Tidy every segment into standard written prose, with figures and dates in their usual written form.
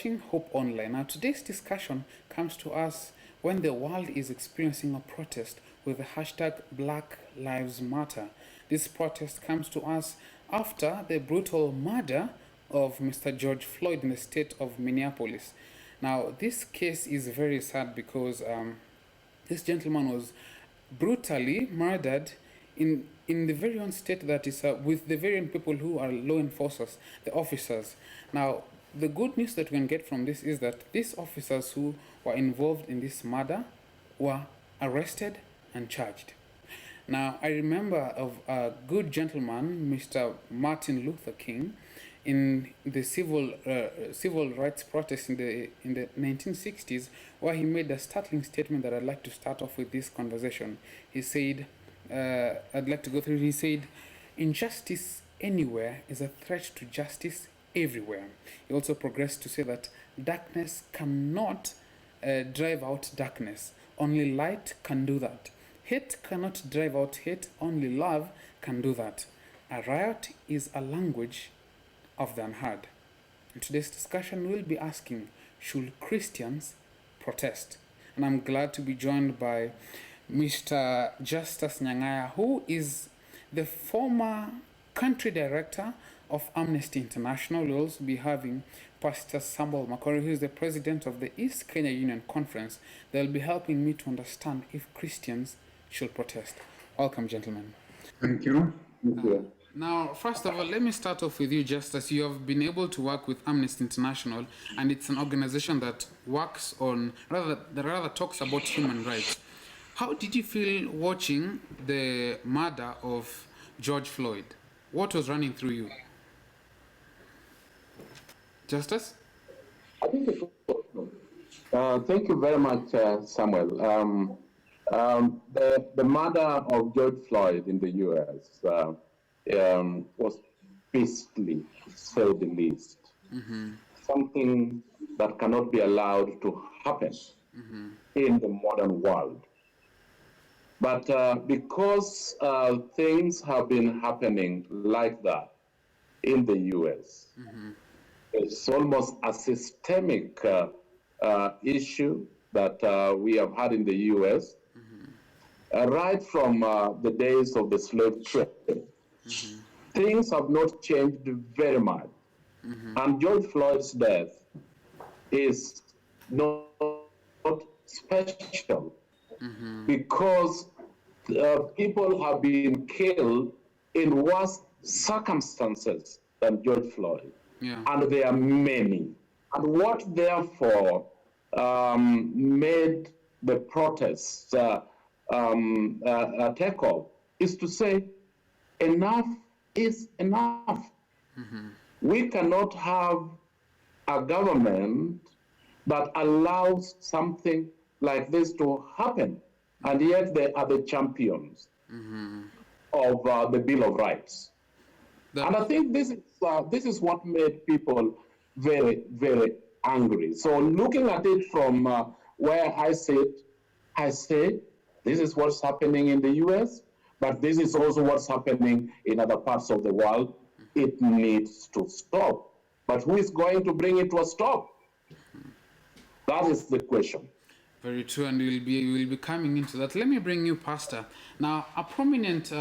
watching Hope Online. Now, today's discussion comes to us when the world is experiencing a protest with the hashtag Black Lives Matter. This protest comes to us after the brutal murder of Mr. George Floyd in the state of Minneapolis. Now, this case is very sad because this gentleman was brutally murdered in the very own state that is with the very own people who are law enforcers, the officers. Now, the good news that we can get from this is that these officers who were involved in this murder were arrested and charged. Now, I remember of a good gentleman, Mr. Martin Luther King, in the civil rights protest in the 1960s, where he made a startling statement that I'd like to start off with this conversation. He said, I'd like to go through. He said, "Injustice anywhere is a threat to justice everywhere." He also progressed to say that darkness cannot drive out darkness. Only light can do that. Hate cannot drive out hate. Only love can do that. A riot is a language of the unheard. In today's discussion, we'll be asking, should Christians protest? And I'm glad to be joined by Mr. Justus Nyang'aya, who is the former country director of Amnesty International. We'll also be having Pastor Samuel Makori, who is the president of the East Kenya Union Conference. They'll be helping me to understand if Christians should protest. Welcome, gentlemen. Thank you. Thank you. Now, first of all, let me start off with you, Justus. You have been able to work with Amnesty International, and it's an organization that works on, rather talks about human rights. How did you feel watching the murder of George Floyd? What was running through you? Justus? I think thank you very much, Samuel. The murder of George Floyd in the U.S. Was beastly, to say the least. Mm-hmm. Something that cannot be allowed to happen in the modern world. But because things have been happening like that in the U.S., it's almost a systemic issue that we have had in the U.S. Right from the days of the slave trade. Things have not changed very much. And George Floyd's death is not special because people have been killed in worse circumstances than George Floyd. Yeah. And there are many. And what therefore made the protests take off is to say, enough is enough. We cannot have a government that allows something like this to happen, and yet they are the champions of the Bill of Rights. And I think this is what made people very, very angry. So looking at it from where I sit, I say, this is what's happening in the U.S., but this is also what's happening in other parts of the world. It needs to stop. But who is going to bring it to a stop? That is the question. Very true, and we'll be coming into that. Let me bring you, Pastor. Now, a prominent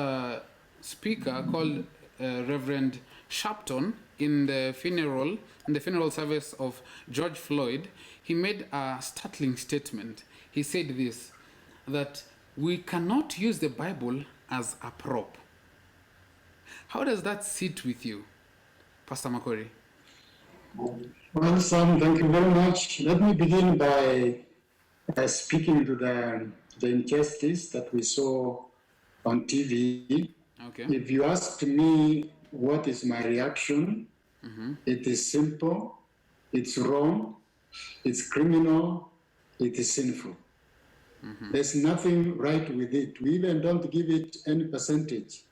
speaker called Reverend Sharpton in the funeral service of George Floyd, he made a startling statement. He said this, that we cannot use the Bible as a prop. How does that sit with you, Pastor Makori? Well, Sam, thank you very much. Let me begin by speaking to the injustice that we saw on TV. Okay. If you ask me what is my reaction, it is simple, it's wrong, it's criminal, it is sinful. There's nothing right with it. We even don't give it any percentage.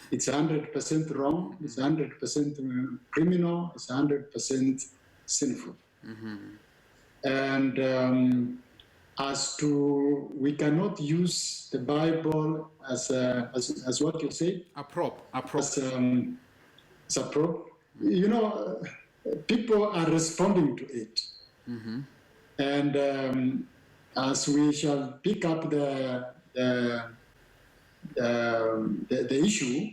It's 100% wrong, it's 100% criminal, it's 100% sinful. And as to, we cannot use the Bible as what you say? A prop. As a prop. You know, people are responding to it. And as we shall pick up the issue,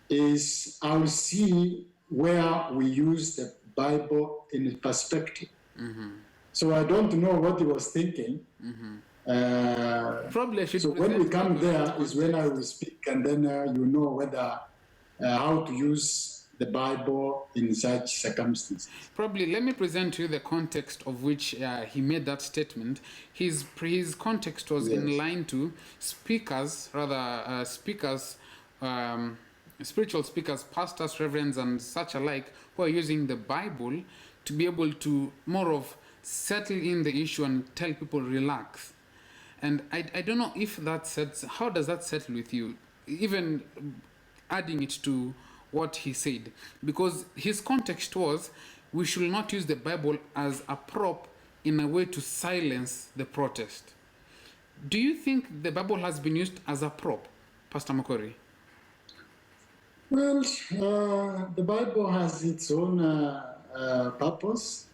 is I'll see where we use the Bible in perspective. So I don't know what he was thinking. Probably I should so when we present come Bible there in is when I context. will speak, and then you know whether how to use the Bible in such circumstances. Probably let me present to you the context of which he made that statement. His context was in Yes. line to speakers, rather speakers, spiritual speakers, pastors, reverends, and such alike, who are using the Bible to be able to more of settle in the issue and tell people relax. And I don't know if that sets, how does that settle with you? Even adding it to what he said. Because his context was, we should not use the Bible as a prop in a way to silence the protest. Do you think the Bible has been used as a prop, Pastor Makori? Well, the Bible has its own purpose.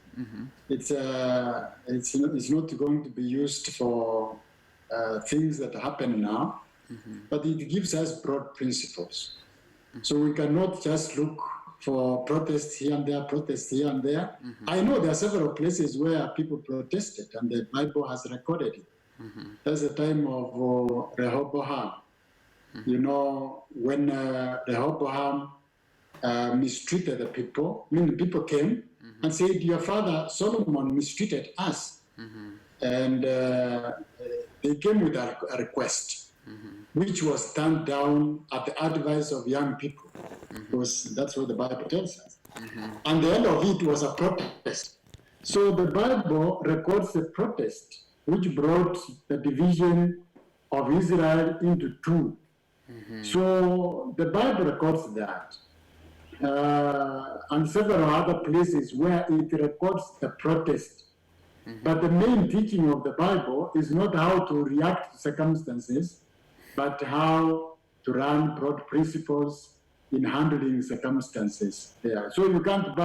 It's not going to be used for things that happen now, but it gives us broad principles. So we cannot just look for protests here and there, protests here and there. I know there are several places where people protested, and the Bible has recorded it. That's the time of Rehoboam. You know, when Rehoboam mistreated the people, I mean, the people came and said, your father Solomon mistreated us. And they came with a request, which was turned down at the advice of young people, because that's what the Bible tells us. And the end of it was a protest. So the Bible records a protest which brought the division of Israel into two. So the Bible records that. And several other places where it records the protest. But the main teaching of the Bible is not how to react to circumstances, but how to run broad principles in handling circumstances there. So you can't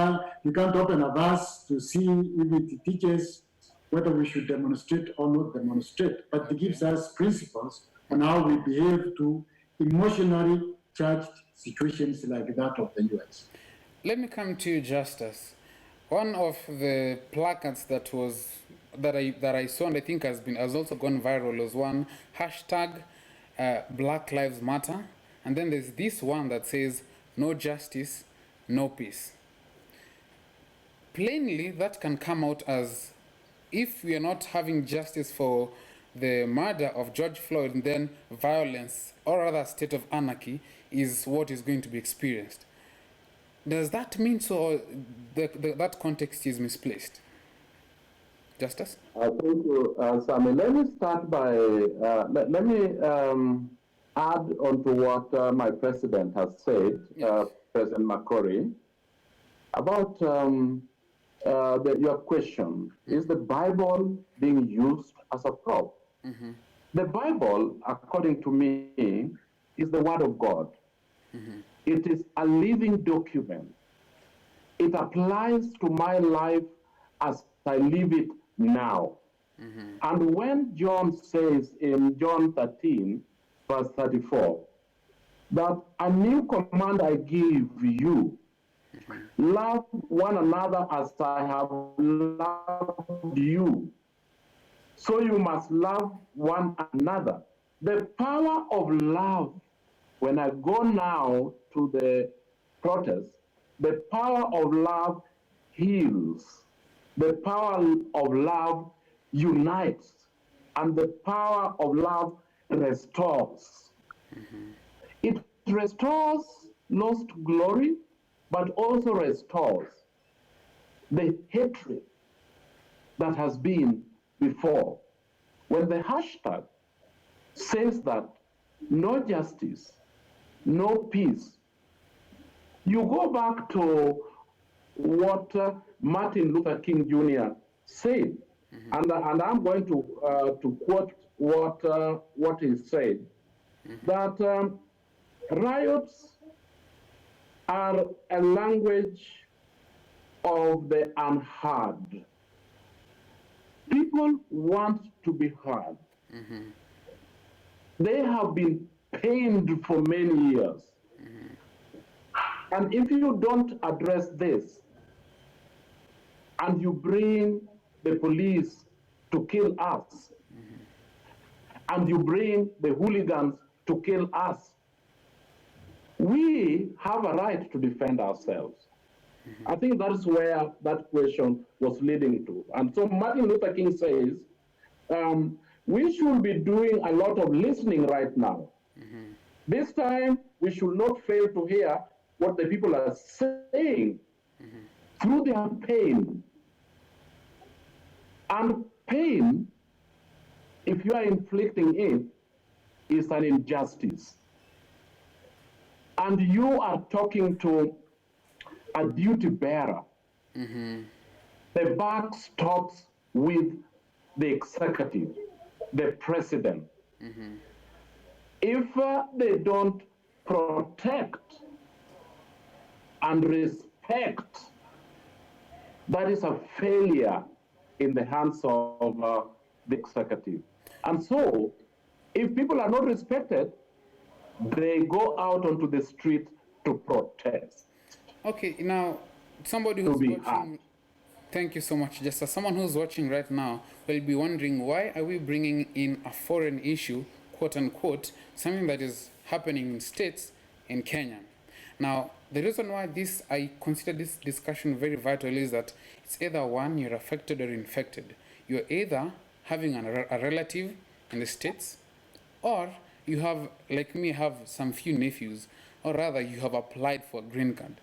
open a verse to see if it teaches whether we should demonstrate or not demonstrate, but it gives us principles on how we behave to emotionally charged situations like that of the US. Let me come to you, Justice. One of the placards that I saw and I think has also gone viral was one hashtag Black Lives Matter, and then there's this one that says no justice, no peace. Plainly, that can come out as if we are not having justice for the murder of George Floyd, then violence or other state of anarchy is what is going to be experienced. Does that mean so, or that context is misplaced? Justice? Thank you, Sammy. Let me start by, let me add on to what my president has said, Yes. President Makori, about your question. Is the Bible being used as a prop? The Bible, according to me, is the Word of God. It is a living document. It applies to my life as I live it now. And when John says in John 13, verse 34, that a new command I give you, love one another as I have loved you. So you must love one another. The power of love, when I go now to the protest, the power of love heals. The power of love unites. And the power of love restores. It restores lost glory, but also restores the hatred that has been before. When the hashtag says that no justice, no peace, you go back to what Martin Luther King Jr. said, and I'm going to quote what he said, that riots are a language of the unheard. people want to be heard. They have been pained for many years. And if you don't address this, and you bring the police to kill us, and you bring the hooligans to kill us, we have a right to defend ourselves. I think that's where that question was leading to. And so Martin Luther King says, we should be doing a lot of listening right now. This time, we should not fail to hear what the people are saying through their pain. And pain, if you are inflicting it, is an injustice. And you are talking to a duty bearer. The buck stops with the executive, the president. If they don't protect and respect, that is a failure in the hands of the executive. And so, if people are not respected, they go out onto the street to protest. Okay, now, somebody who's watching, thank you so much, Jester. Someone who's watching right now will be wondering, why are we bringing in a foreign issue, quote unquote, something that is happening in states in Kenya? Now, the reason why I consider this discussion very vital is that it's either one, you're affected or infected. You're either having a relative in the States, or you have, like me, have some few nephews, or rather you have applied for a green card.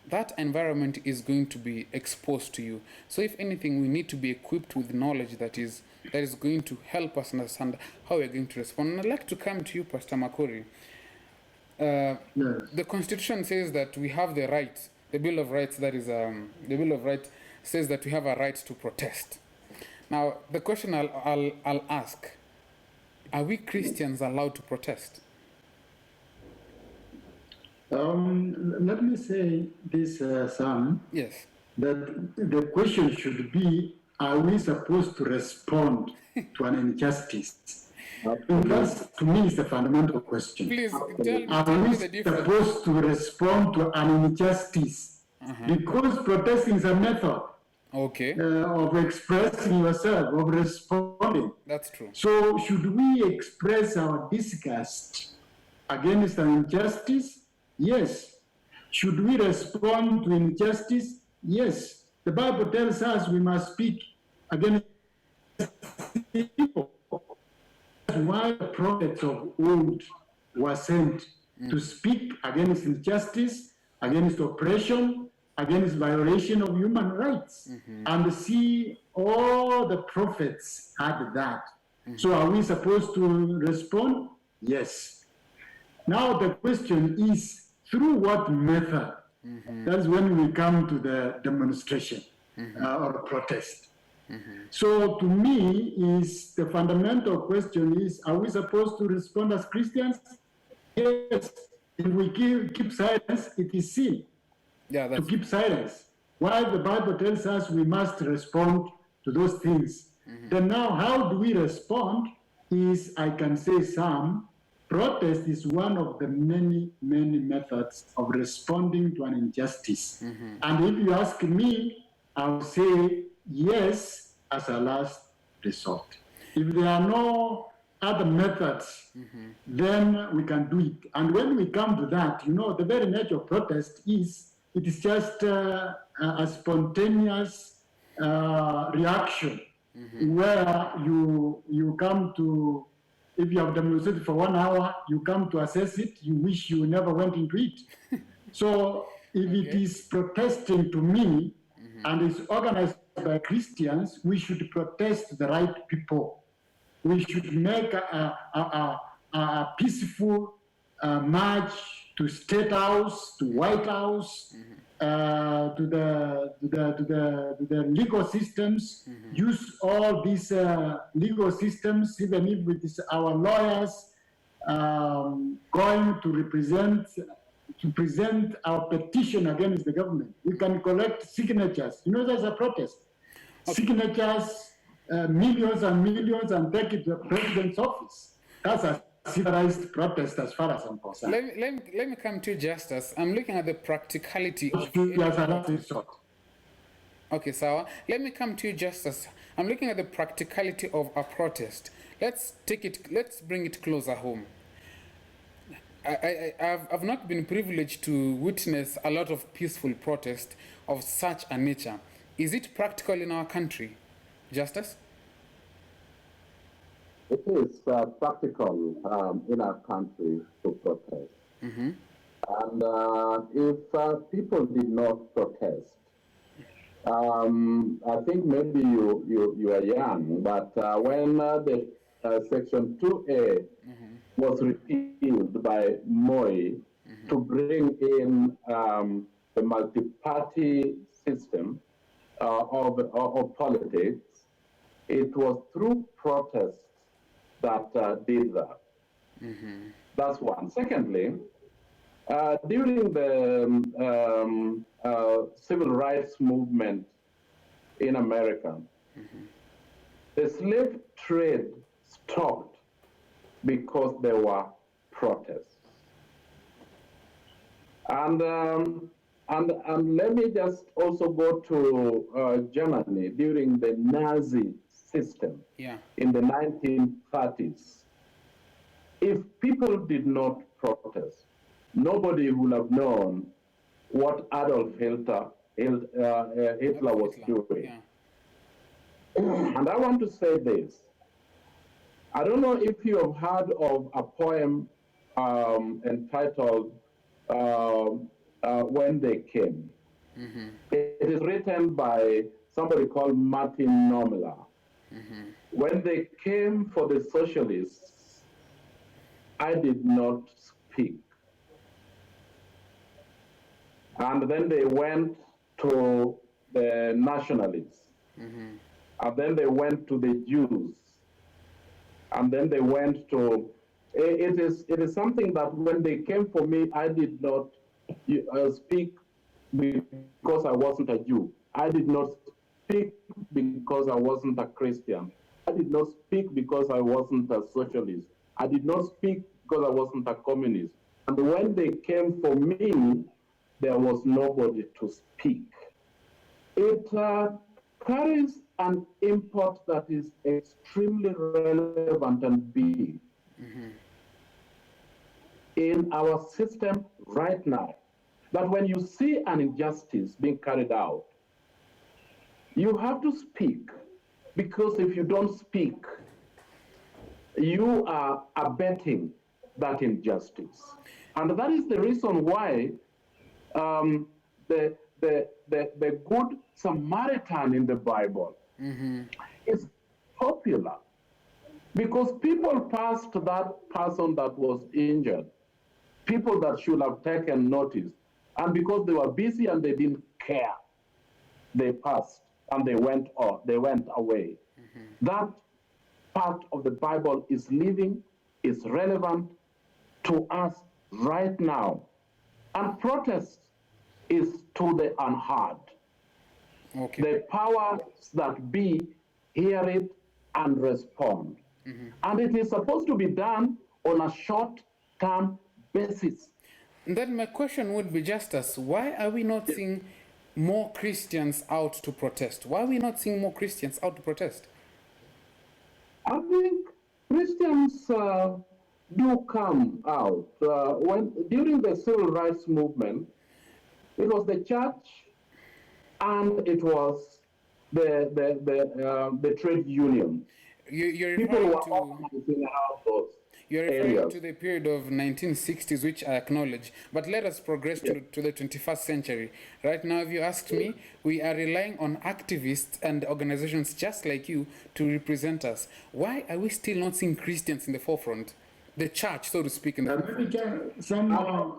That environment is going to be exposed to you. So if anything, we need to be equipped with knowledge that is going to help us understand how we're going to respond. And I'd like to come to you, Pastor Makori. Yes. The Constitution says that we have the right, the Bill of Rights, that is, the Bill of Rights says that we have a right to protest. Now, the question I'll ask, are we Christians allowed to protest? Let me say this, Sam. Yes. That the question should be, are we supposed to respond to an injustice? Because to me, it's a fundamental question. Please are tell me we the difference. supposed to respond to an injustice? Because protesting is a method of expressing yourself, of responding. That's true. So should we express our disgust against an injustice? Yes. Should we respond to injustice? Yes. The Bible tells us we must speak against people. That's why the prophets of old were sent to speak against injustice, against oppression, against violation of human rights. And see, all the prophets had that. So are we supposed to respond? Yes. Now the question is, through what method? That's when we come to the demonstration or protest. So to me, is the fundamental question is, are we supposed to respond as Christians? Yes. If we keep silence, it is sin to keep silence. While the Bible tells us we must respond to those things. Then now, how do we respond is, I can say some, protest is one of the many, many methods of responding to an injustice. And if you ask me, I will say yes as a last resort. If there are no other methods, then we can do it. And when we come to that, you know, the very nature of protest is, it is just a spontaneous reaction where you come to, if you have demonstrated for 1 hour, you come to assess it, you wish you never went into it. So if it is protesting to me and it's organized by Christians, we should protest the right people. We should make a peaceful march to State House, to White House, to the legal systems, use all these legal systems, even if it is our lawyers going to present our petition against the government. We can collect signatures. You know, there's a protest. Signatures millions and millions and take it to the president's office. That's a civilized protest as far as I'm concerned. Let me come to Justice. I'm looking at the practicality of As a last resort. Okay, Sawa. Let me come to you, Justice. I'm looking at the practicality of a protest. Let's bring it closer home. I've not been privileged to witness a lot of peaceful protest of such a nature. Is it practical in our country, Justice? It is practical in our country to protest. Mm-hmm. And if people did not protest, I think maybe you are young, but when the Section 2A was repealed by Moi to bring in the multi-party system of politics, it was through protests that did that. That's one. Secondly, during the civil rights movement in America, the slave trade stopped because there were protests. And let me just also go to Germany during the Nazi system in the 1930s. If people did not protest, nobody would have known what Adolf Hitler was doing. Yeah. And I want to say this. I don't know if you have heard of a poem entitled When They Came. It is written by somebody called Martin Niemöller. When they came for the socialists, I did not speak. And then they went to the nationalists. And then they went to the Jews. And then they went to, it is something that when they came for me, I did not speak because I wasn't a Jew. I did not speak because I wasn't a Christian. I did not speak because I wasn't a socialist. I did not speak because I wasn't a communist. And when they came for me, there was nobody to speak. It carries an import that is extremely relevant and big in our system right now. That when you see an injustice being carried out, you have to speak, because if you don't speak, you are abetting that injustice. And that is the reason why the good Samaritan in the Bible is popular, because people passed that person that was injured, people that should have taken notice, and because they were busy and they didn't care, they passed and they went away. That part of the Bible is living, is relevant to us right now. And protest is to the unheard. The powers that be hear it and respond. And it is supposed to be done on a short-term basis. And then my question would be, Justice, why are we not seeing more Christians out to protest? Why are we not seeing more Christians out to protest? I think Christians do come out. During the civil rights movement, it was the church and it was the trade union. You're People referring were organizing around those You're referring areas. to the period of 1960s, which I acknowledge. But let us progress to the 21st century. Right now, if you ask me, we are relying on activists and organizations just like you to represent us. Why are we still not seeing Christians in the forefront? The church, so to speak, in the forefront.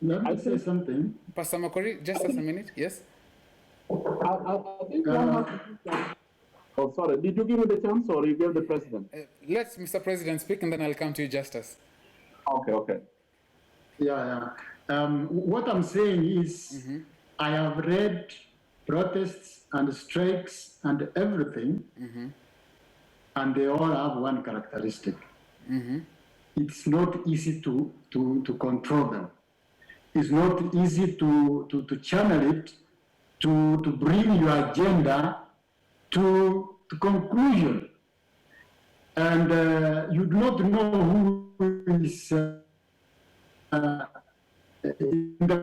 Let me say something. Pastor Makori, just as a minute, yes? I think oh, sorry. Did you give me the chance or you gave the president? Let Mr. President speak and then I'll come to you, Justice. Okay. What I'm saying is, I have read protests and strikes and everything and they all have one characteristic. It's not easy to control them. It's not easy to channel it, to bring your agenda to conclusion. And you do not know who is in the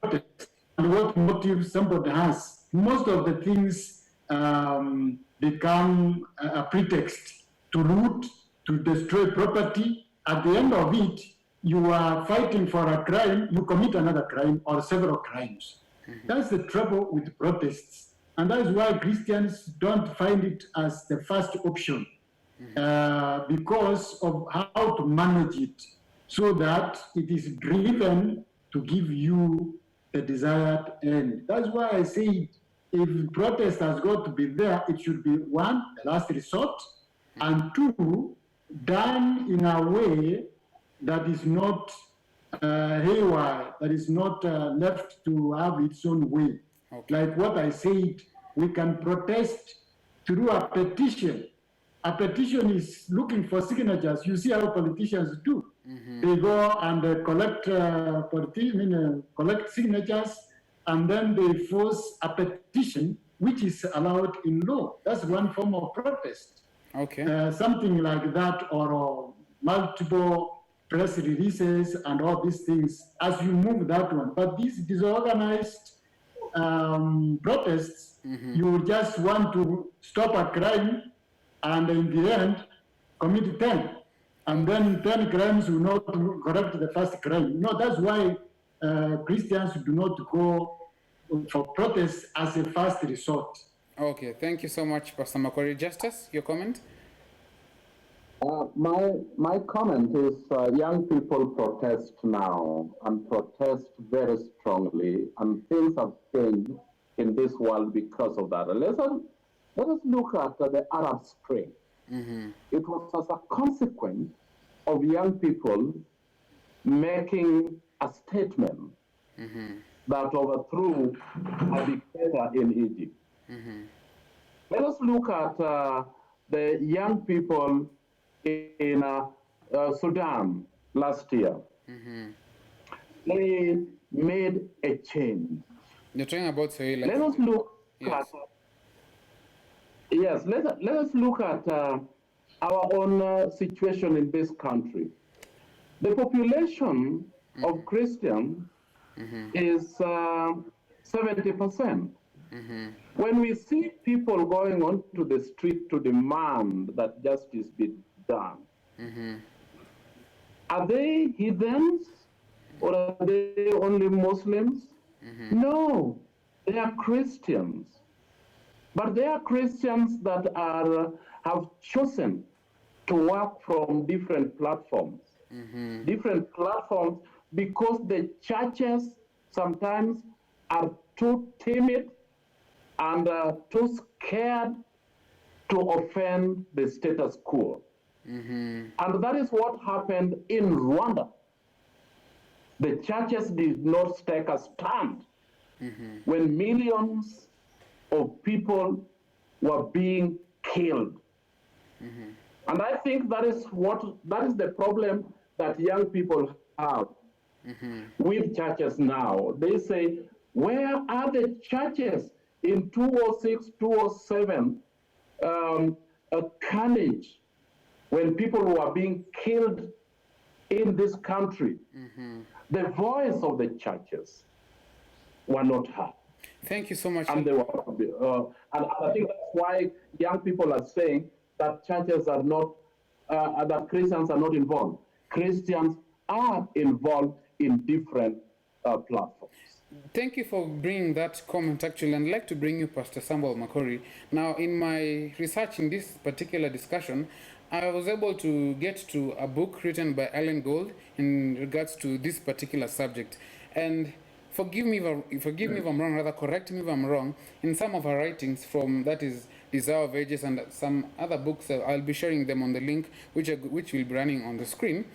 protest and what motive somebody has. Most of the things become a pretext to loot, to destroy property. At the end of it, you are fighting for a crime, you commit another crime or several crimes. That's the trouble with protests. And that's why Christians don't find it as the first option because of how to manage it so that it is driven to give you the desired end. That's why I say if protest has got to be there, it should be one, the last resort, and two, done in a way that is not haywire, that is not left to have its own way. Okay. Like what I said, we can protest through a petition. A petition is looking for signatures. You see how politicians do. They go and collect collect signatures, and then they force a petition, which is allowed in law. That's one form of protest. Okay. Something like that, or multiple press releases and all these things as you move that one. But these disorganized protests, you just want to stop a crime and in the end commit 10. And then 10 crimes will not correct the first crime. No, that's why Christians do not go for protests as a first resort. Okay, thank you so much, Pastor Makori. Justice, your comment? My comment is young people protest now and protest very strongly, and things have changed in this world because of that. Let us look at the Arab Spring. It was as a consequence of young people making a statement that overthrew a dictator in Egypt. Let us look at the young people in Sudan last year. They made a change. You're talking about let us look at let us look at our own situation in this country. The population of Christians is 70%. When we see people going onto the street to demand that justice be done, are they heathens or are they only Muslims? No, they are Christians. But they are Christians that have chosen to work from different platforms. Different platforms because the churches sometimes are too timid and too scared to offend the status quo. And that is what happened in Rwanda. The churches did not take a stand when millions of people were being killed. And I think that is the problem that young people have with churches now. They say, where are the churches in 2006, 2007, a carnage when people were being killed in this country? The voice of the churches were not heard. Thank you so much. And they were, and I think that's why young people are saying that churches are not, that Christians are not involved. Christians are involved in different platforms. Thank you for bringing that comment, actually, and I'd like to bring you Pastor Samuel Makori. Now, in my research in this particular discussion, I was able to get to a book written by Alan Gold in regards to this particular subject. And forgive me if I'm wrong, rather correct me if I'm wrong, in some of her writings from, that is, Desire of Ages and some other books, I'll be sharing them on the link, which will be running on the screen.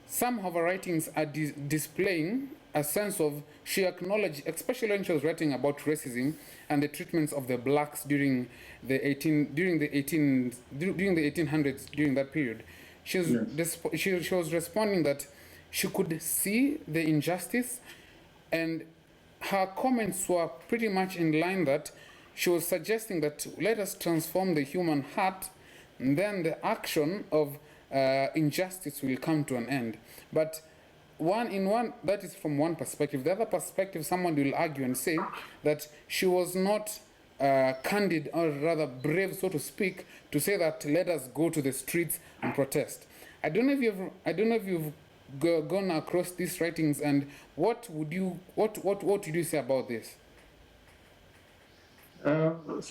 some of her writings are displaying a sense of, she acknowledged, especially when she was writing about racism and the treatments of the blacks during the 1800s, during that period. She was responding that she could see the injustice, and her comments were pretty much in line that she was suggesting that let us transform the human heart, and then the action of injustice will come to an end. But that is from one perspective. The other perspective, someone will argue and say that she was not candid, or rather brave, so to speak, to say that let us go to the streets and protest. I don't know if you've gone across these writings, and what would you say about this? That's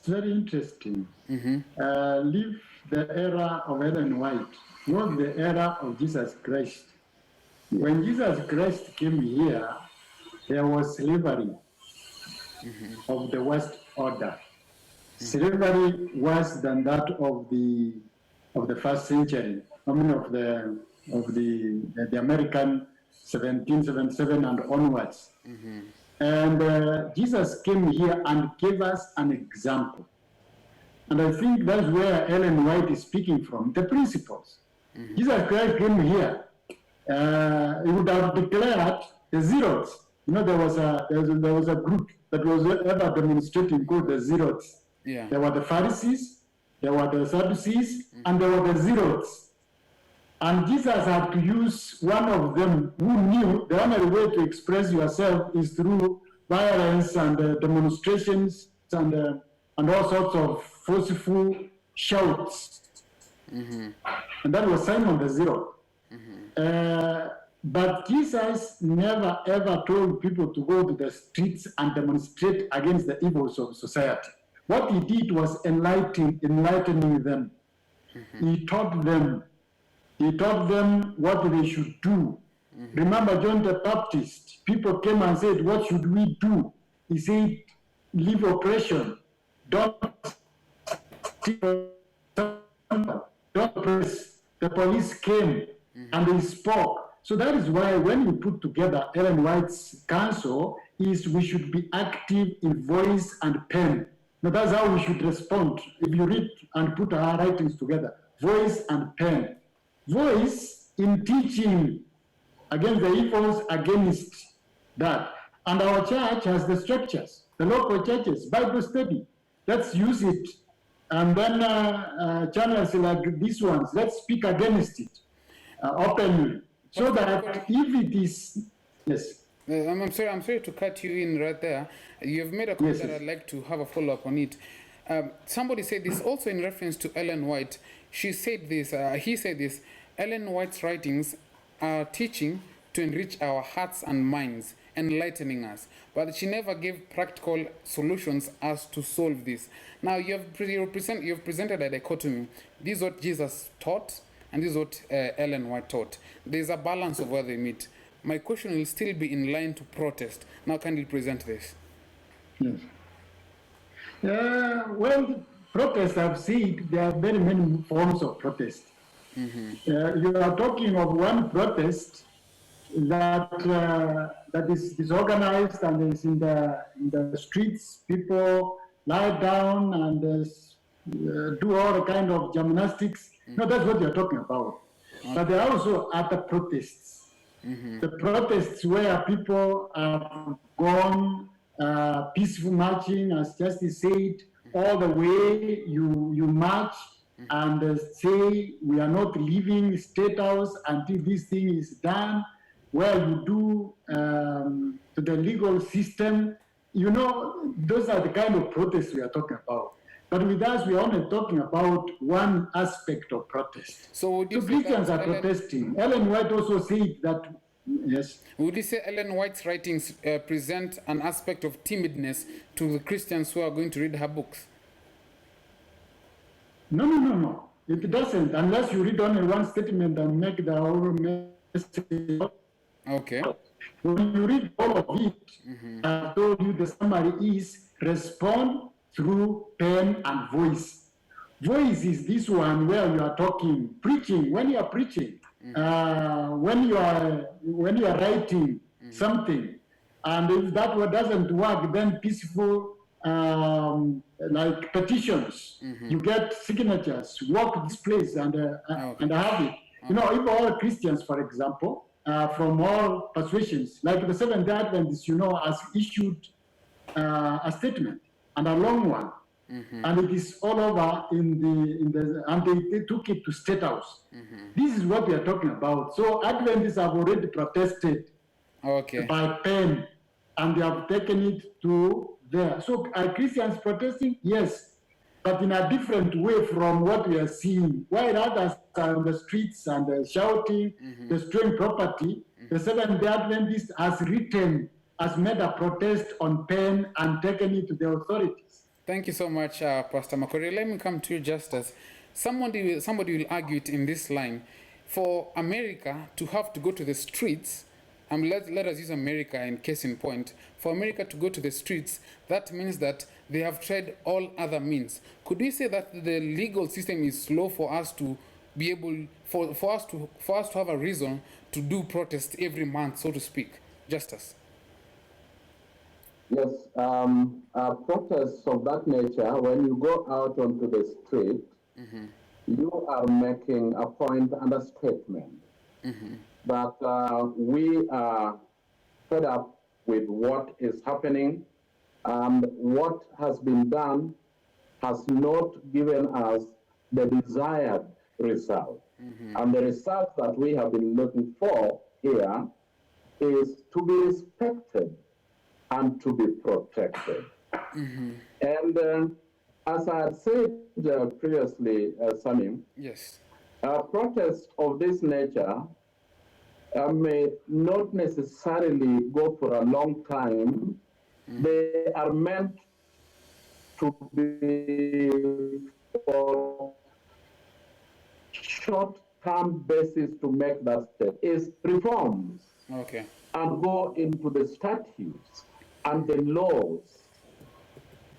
very interesting. Leave the era of Ellen White. Not the era of Jesus Christ. When Jesus Christ came here, there was slavery of the worst order. Slavery worse than that of the first century. I mean, of the American 1777 and onwards. And Jesus came here and gave us an example. And I think that's where Ellen White is speaking from, the principles. Jesus Christ came here. He would have declared the zealots. You know, there was a group that was ever demonstrating called the zealots. Yeah. There were the Pharisees, there were the Sadducees, and there were the zealots. And Jesus had to use one of them who knew the only way to express yourself is through violence and demonstrations and all sorts of forceful shouts. And that was Simon the Zero. But Jesus never ever told people to go to the streets and demonstrate against the evils of society. What he did was enlightening them. He taught them what they should do. Remember John the Baptist, people came and said, what should we do? He said, leave oppression, don't oppress. The police came and they spoke. So that is why when we put together Ellen White's counsel, is we should be active in voice and pen. Now that's how we should respond. If you read and put our writings together, voice and pen. Voice in teaching against the evils against that. And our church has the structures, the local churches, Bible study. Let's use it. And then channels like these ones, let's speak against it openly. So that if it is, yes. I'm sorry to cut you in right there. You've made a comment that I'd like to have a follow-up on it. Somebody said this also in reference to Ellen White. He said this, Ellen White's writings are teaching to enrich our hearts and minds, enlightening us. But she never gave practical solutions as to solve this. Now, you've presented a dichotomy. This is what Jesus taught, and this is what Ellen White taught. There's a balance of where they meet. My question will still be in line to protest. Now, can you present this? Yes. Well, protest, I've said there are very many forms of protest. You are talking of one protest that is disorganized and is in the streets. People lie down and do all kind of gymnastics. No, that's what you're talking about. But there are also other protests. The protests where people have gone peaceful marching, as Justice said, all the way you march and say we are not leaving State House until this thing is done, where you do to the legal system. You know, those are the kind of protests we are talking about. But with us, we are only talking about one aspect of protest. So Christians are protesting. Ellen White also said that, yes. Would you say Ellen White's writings present an aspect of timidness to the Christians who are going to read her books? No. It doesn't, unless you read only one statement and make the whole message. Okay. When you read all of it, I told you the summary is respond through pen and voice. Voice is this one where you are talking, preaching, when you are preaching. when you are writing something, and if that one doesn't work, then peaceful, like petitions, you get signatures, walk this place and have it. You know, if all Christians, for example, from all persuasions, like the Seventh-day Adventists, you know, has issued a statement, and a long one, and it is all over and they took it to State House. This is what we are talking about. So Adventists have already protested by pen, and they have taken it to there. So are Christians protesting? Yes, but in a different way from what we are seeing. While others are on the streets and shouting, destroying property, the Seventh-day Adventist has made a protest on pen and taken it to the authorities. Thank you so much, Pastor Makori. Let me come to you, Justice. Somebody will argue it in this line. For America to have to go to the streets, let us use America in case in point. For America to go to the streets, that means that they have tried all other means. Could we say that the legal system is slow for us to be able, for us to have a reason to do protest every month, so to speak? Justice. Yes, protests of that nature, when you go out onto the street, you are making a point and a statement that we are fed up with what is happening, and what has been done has not given us the desired result. And the result that we have been looking for here is to be respected and to be protected. And as I had said previously, Samim, yes, protests of this nature may not necessarily go for a long time. They are meant to be for short-term basis to make that step. Is reforms and go into the statutes and the laws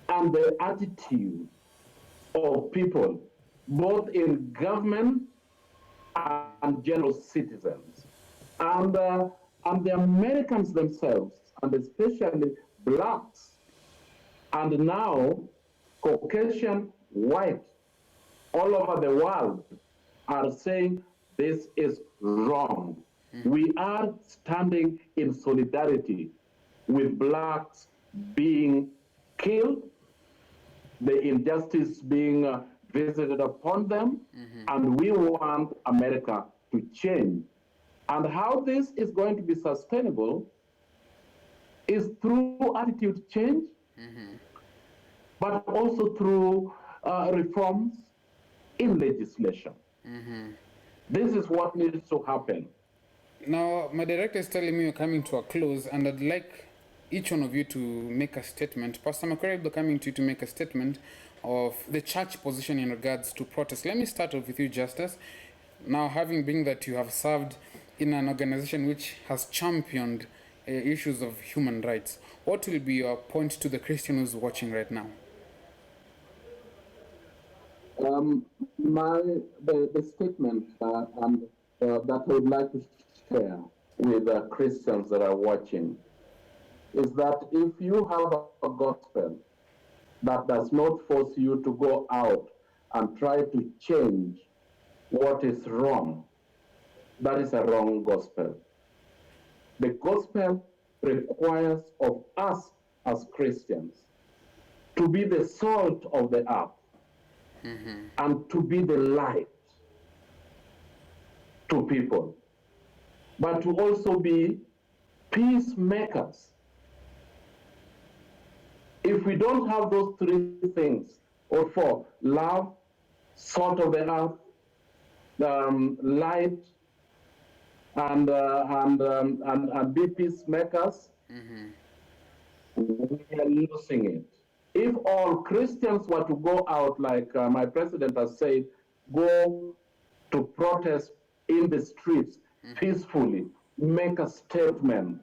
and the attitude of people, both in government and general citizens. And the Americans themselves, and especially blacks, and now Caucasian white, all over the world, are saying this is wrong. We are standing in solidarity with blacks being killed, the injustice being visited upon them, and we want America to change. And how this is going to be sustainable is through attitude change, but also through reforms in legislation. This is what needs to happen. Now, my director is telling me we're coming to a close, and I'd like each one of you to make a statement. Pastor Makori will be coming to you to make a statement of the church position in regards to protest. Let me start off with you, Justice. Now, having been that you have served in an organization which has championed issues of human rights, what will be your point to the Christian who's watching right now? The statement that I would like to share with the Christians that are watching is that if you have a gospel that does not force you to go out and try to change what is wrong, that is a wrong gospel. The gospel requires of us as Christians to be the salt of the earth and to be the light to people, but to also be peacemakers. If we don't have those three things, or four: love, salt of the earth, light, and be peacemakers, we are losing it. If all Christians were to go out, like my president has said, go to protest in the streets peacefully, make a statement,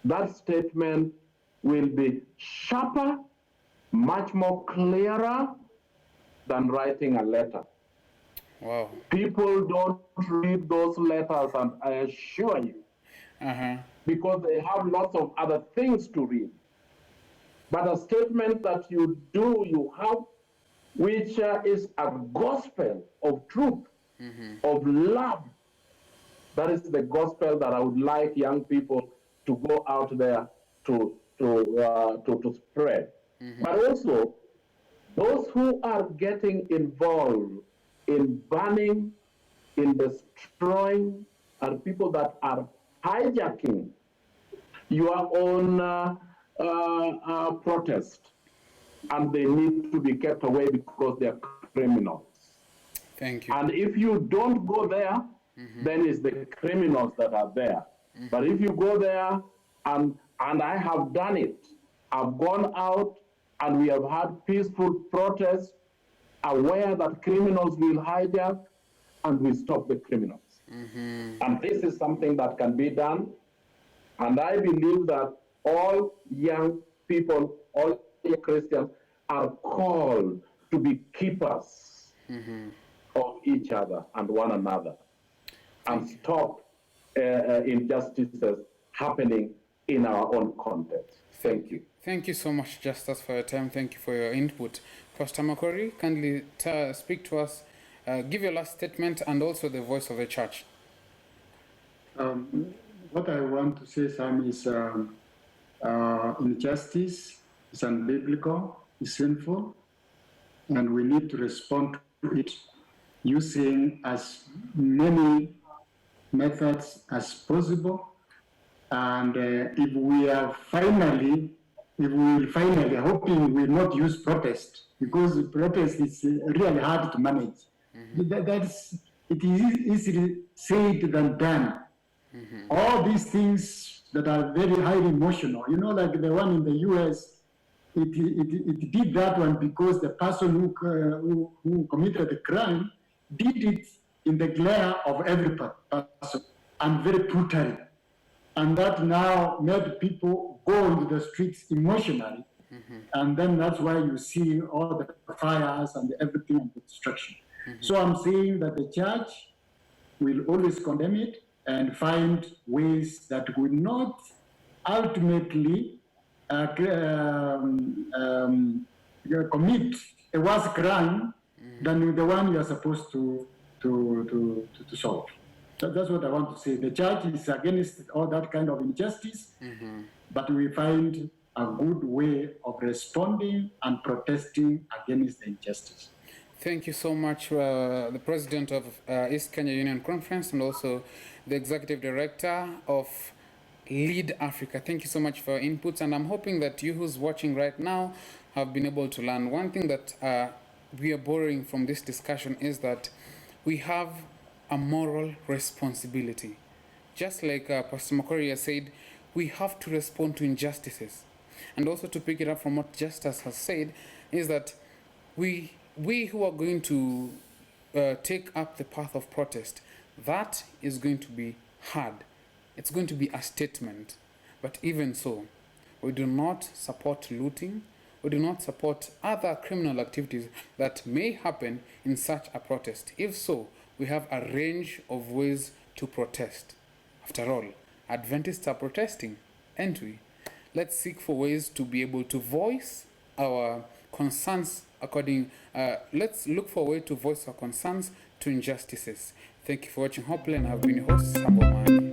that statement will be sharper, much more clearer than writing a letter. Wow. People don't read those letters, and I assure you, because they have lots of other things to read. But a statement that you have, which is a gospel of truth, of love. That is the gospel that I would like young people to go out there to spread. But also, those who are getting involved in banning, in destroying, are people that are hijacking your own protest, and they need to be kept away because they are criminals. Thank you. And if you don't go there, then it's the criminals that are there. But if you go there, and I have done it, I've gone out and we have had peaceful protests, aware that criminals will hijack, and we stop the criminals. And this is something that can be done. And I believe that all young people, all young Christians are called to be keepers of each other and one another, and stop injustices happening in our own context. Thank you. Thank you so much, Justus, for your time. Thank you for your input. Pastor Makori, kindly speak to us, give your last statement, and also the voice of the church. What I want to say, Sam, is injustice is unbiblical, is sinful, and we need to respond to it using as many methods as possible. And if we finally, hoping we will not use protest, because protest is really hard to manage. It is easily said than done. All these things that are very highly emotional, like the one in the US, it did that one because the person who committed the crime did it in the glare of every person and very brutally. And that now made people go into the streets emotionally. And then that's why you see all the fires and everything and the destruction. So I'm saying that the church will always condemn it and find ways that will not ultimately commit a worse crime than the one you are supposed to solve. That's what I want to say. The church is against all that kind of injustice, but we find a good way of responding and protesting against the injustice. Thank you so much, the President of East Kenya Union Conference and also the Executive Director of Lead Africa. Thank you so much for your inputs, and I'm hoping that you who's watching right now have been able to learn. One thing that we are borrowing from this discussion is that we have a moral responsibility. Just like Pastor Makori said, we have to respond to injustices. And also to pick it up from what Justus has said, is that we who are going to take up the path of protest, that is going to be hard. It's going to be a statement. But even so, we do not support looting. We do not support other criminal activities that may happen in such a protest. If so, we have a range of ways to protest. After all, Adventists are protesting, aren't we? Let's seek for ways to be able to voice our concerns let's look for a way to voice our concerns to injustices. Thank you for watching Hopeless, and I've been your host, Sambo Man.